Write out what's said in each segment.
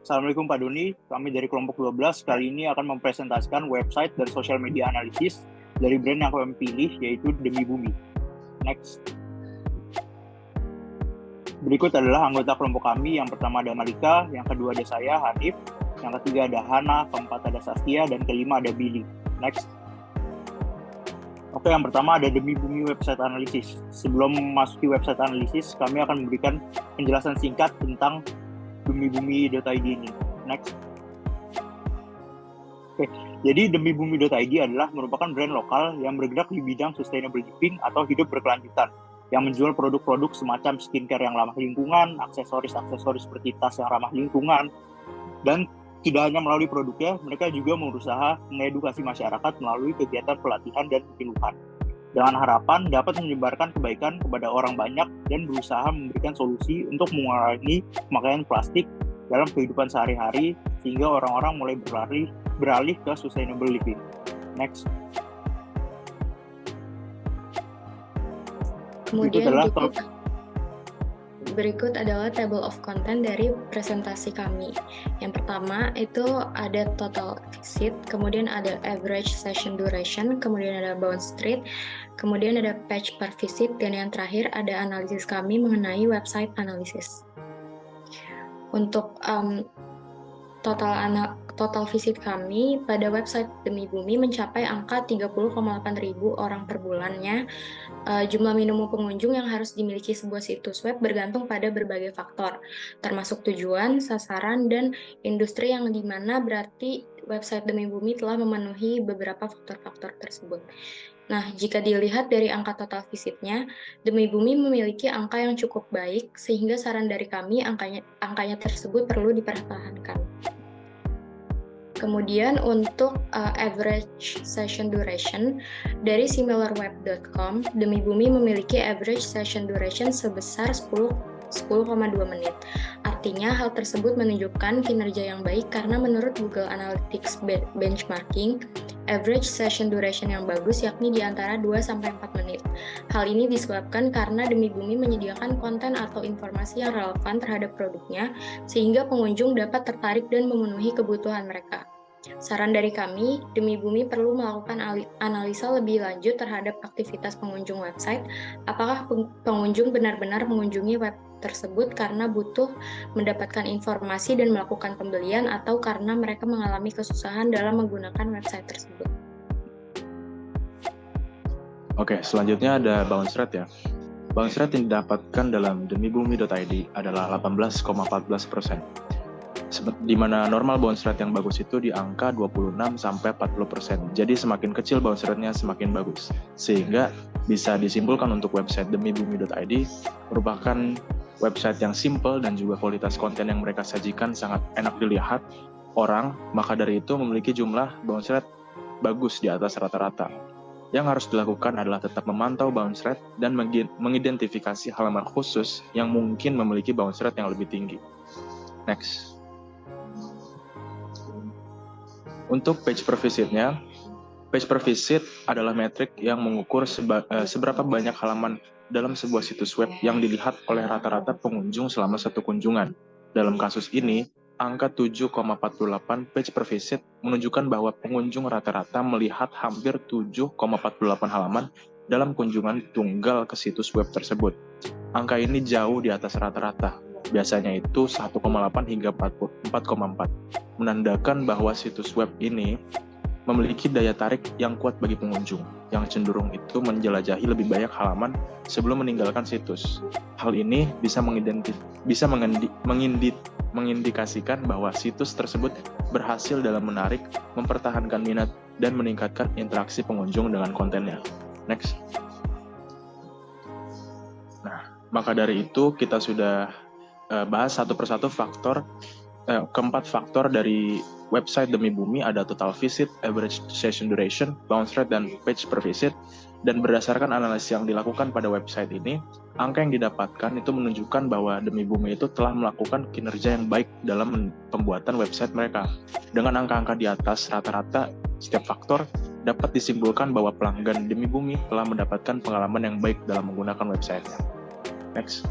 Assalamualaikum Pak Doni, kami dari kelompok 12 kali ini akan mempresentasikan website dan social media analisis dari brand yang kami pilih, yaitu Demi Bumi. Next. Berikut adalah anggota kelompok kami. Yang pertama ada Malika, yang kedua ada saya, Hanif, yang ketiga ada Hana, keempat ada Sastia, dan kelima ada Billy. Next. Oke, yang pertama ada Demi Bumi website analisis. Sebelum memasuki website analisis, kami akan memberikan penjelasan singkat tentang demibumi.id ini. Next. Oke, jadi demibumi.id adalah merupakan brand lokal yang bergerak di bidang sustainable living atau hidup berkelanjutan, yang menjual produk-produk semacam skincare yang ramah lingkungan, aksesoris-aksesoris seperti tas yang ramah lingkungan, dan tidak hanya melalui produknya, mereka juga berusaha mengedukasi masyarakat melalui kegiatan pelatihan dan penyuluhan, dengan harapan dapat menyebarkan kebaikan kepada orang banyak dan berusaha memberikan solusi untuk mengurangi pemakaian plastik dalam kehidupan sehari-hari, sehingga orang-orang mulai beralih ke sustainable living. Next. Kemudian berikut adalah table of content dari presentasi kami. Yang pertama itu ada total visit, kemudian ada average session duration, kemudian ada bounce rate, kemudian ada page per visit, dan yang terakhir ada analisis kami mengenai website analysis. Untuk total visit kami pada website Demi Bumi mencapai angka 30,8 ribu orang per bulannya. Jumlah minimum pengunjung yang harus dimiliki sebuah situs web bergantung pada berbagai faktor, termasuk tujuan, sasaran, dan industri yang dimana berarti website Demi Bumi telah memenuhi beberapa faktor-faktor tersebut. Nah, jika dilihat dari angka total visitnya, Demi Bumi memiliki angka yang cukup baik, sehingga saran dari kami angkanya tersebut perlu dipertahankan. Kemudian untuk average session duration, dari similarweb.com, Demi Bumi memiliki average session duration sebesar 10,2 menit. Artinya hal tersebut menunjukkan kinerja yang baik karena menurut Google Analytics benchmarking, average session duration yang bagus yakni di antara 2-4 menit. Hal ini disebabkan karena Demi Bumi menyediakan konten atau informasi yang relevan terhadap produknya, sehingga pengunjung dapat tertarik dan memenuhi kebutuhan mereka. Saran dari kami, Demi Bumi perlu melakukan analisa lebih lanjut terhadap aktivitas pengunjung website. Apakah pengunjung benar-benar mengunjungi web tersebut karena butuh mendapatkan informasi dan melakukan pembelian, atau karena mereka mengalami kesusahan dalam menggunakan website tersebut. Oke, selanjutnya ada bounce rate ya. Bounce rate yang didapatkan dalam demibumi.id adalah 18,14%. Di mana normal bounce rate yang bagus itu di angka 26-40%. Jadi semakin kecil bounce rate-nya semakin bagus. Sehingga bisa disimpulkan untuk website demibumi.id merupakan website yang simple dan juga kualitas konten yang mereka sajikan sangat enak dilihat orang, maka dari itu memiliki jumlah bounce rate bagus di atas rata-rata. Yang harus dilakukan adalah tetap memantau bounce rate dan mengidentifikasi halaman khusus yang mungkin memiliki bounce rate yang lebih tinggi. Next. Untuk page per visit-nya, page per visit adalah metrik yang mengukur seberapa banyak halaman dalam sebuah situs web yang dilihat oleh rata-rata pengunjung selama satu kunjungan. Dalam kasus ini, angka 7,48 page per visit menunjukkan bahwa pengunjung rata-rata melihat hampir 7,48 halaman dalam kunjungan tunggal ke situs web tersebut. Angka ini jauh di atas rata-rata. Biasanya itu 1,8 hingga 4,4, menandakan bahwa situs web ini memiliki daya tarik yang kuat bagi pengunjung, yang cenderung itu menjelajahi lebih banyak halaman sebelum meninggalkan situs. Hal ini bisa mengindikasikan bahwa situs tersebut berhasil dalam menarik, mempertahankan minat, dan meningkatkan interaksi pengunjung dengan kontennya. Next. Nah, maka dari itu kita sudah bahas satu persatu keempat faktor dari website Demi Bumi, ada total visit, average session duration, bounce rate, dan page per visit. Dan berdasarkan analisis yang dilakukan pada website ini, angka yang didapatkan itu menunjukkan bahwa Demi Bumi itu telah melakukan kinerja yang baik dalam pembuatan website mereka. Dengan angka-angka di atas rata-rata setiap faktor, dapat disimpulkan bahwa pelanggan Demi Bumi telah mendapatkan pengalaman yang baik dalam menggunakan website-nya. Next.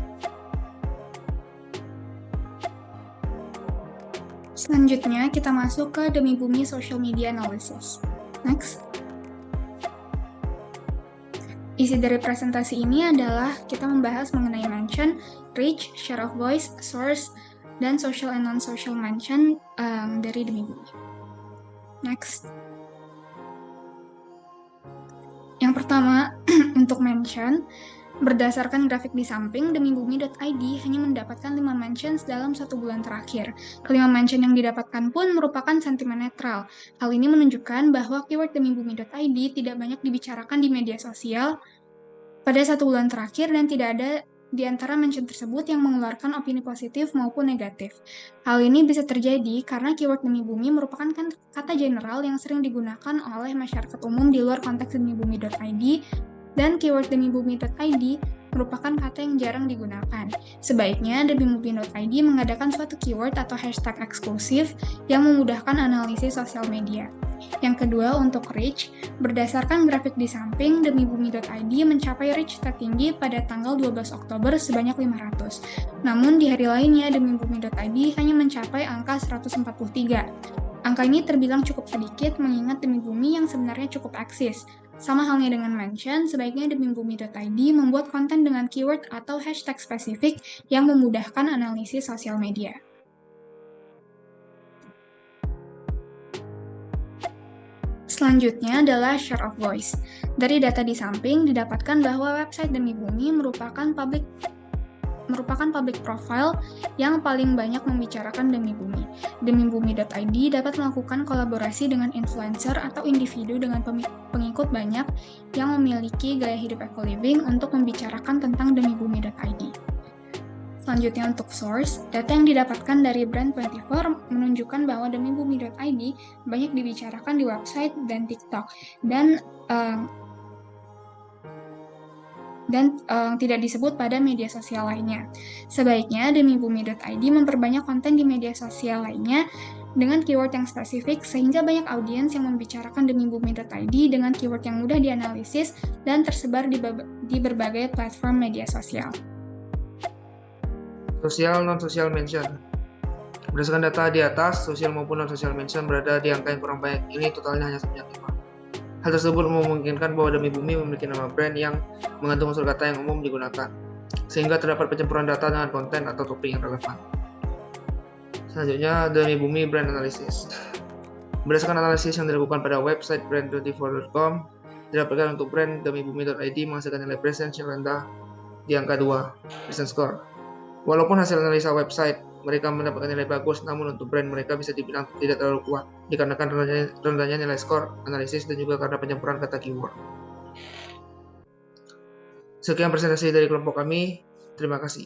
Selanjutnya, kita masuk ke Demi Bumi Social Media Analysis. Next. Isi dari presentasi ini adalah kita membahas mengenai mention, reach, share of voice, source, dan social and non-social mention dari Demi Bumi. Next. Yang pertama, untuk mention, berdasarkan grafik di samping, demibumi.id hanya mendapatkan 5 mentions dalam 1 bulan terakhir. Kelima mention yang didapatkan pun merupakan sentimen netral. Hal ini menunjukkan bahwa keyword demibumi.id tidak banyak dibicarakan di media sosial pada 1 bulan terakhir dan tidak ada di antara mention tersebut yang mengeluarkan opini positif maupun negatif. Hal ini bisa terjadi karena keyword Demi Bumi merupakan kata general yang sering digunakan oleh masyarakat umum di luar konteks demibumi.id dan keyword demibumi.id merupakan kata yang jarang digunakan. Sebaiknya demibumi.id mengadakan suatu keyword atau hashtag eksklusif yang memudahkan analisis sosial media. Yang kedua, untuk reach, berdasarkan grafik di samping, demibumi.id mencapai reach tertinggi pada tanggal 12 Oktober sebanyak 500. Namun di hari lainnya, demibumi.id hanya mencapai angka 143. Angka ini terbilang cukup sedikit mengingat Demi Bumi yang sebenarnya cukup eksis. Sama halnya dengan mention, sebaiknya demibumi.id membuat konten dengan keyword atau hashtag spesifik yang memudahkan analisis sosial media. Selanjutnya adalah share of voice. Dari data di samping, didapatkan bahwa website Demi Bumi merupakan public profile yang paling banyak membicarakan Demi Bumi. Demibumi.id dapat melakukan kolaborasi dengan influencer atau individu dengan pengikut banyak yang memiliki gaya hidup eco-living untuk membicarakan tentang demibumi.id. Selanjutnya untuk source, data yang didapatkan dari Brand24 menunjukkan bahwa demibumi.id banyak dibicarakan di website dan TikTok dan tidak disebut pada media sosial lainnya. Sebaiknya demibumi.id memperbanyak konten di media sosial lainnya dengan keyword yang spesifik sehingga banyak audiens yang membicarakan demibumi.id dengan keyword yang mudah dianalisis dan tersebar di berbagai platform media sosial. Sosial non-sosial mention. Berdasarkan data di atas, sosial maupun non-sosial mention berada di angka yang kurang banyak. Ini totalnya hanya sebanyak 5. Hal tersebut memungkinkan bahwa Demi Bumi memiliki nama brand yang mengandung unsur kata yang umum digunakan, sehingga terdapat pencampuran data dengan konten atau topik yang relevan. Selanjutnya, Demi Bumi Brand Analysis. Berdasarkan analisis yang dilakukan pada website brand24.com, didapatkan untuk brand demibumi.id menghasilkan nilai presence yang rendah di angka 2, presence score. Walaupun hasil analisa website mereka mendapatkan nilai bagus, namun untuk brand mereka bisa dibilang tidak terlalu kuat, dikarenakan rendahnya nilai skor analisis dan juga karena pencampuran kata keyword. Sekian presentasi dari kelompok kami. Terima kasih.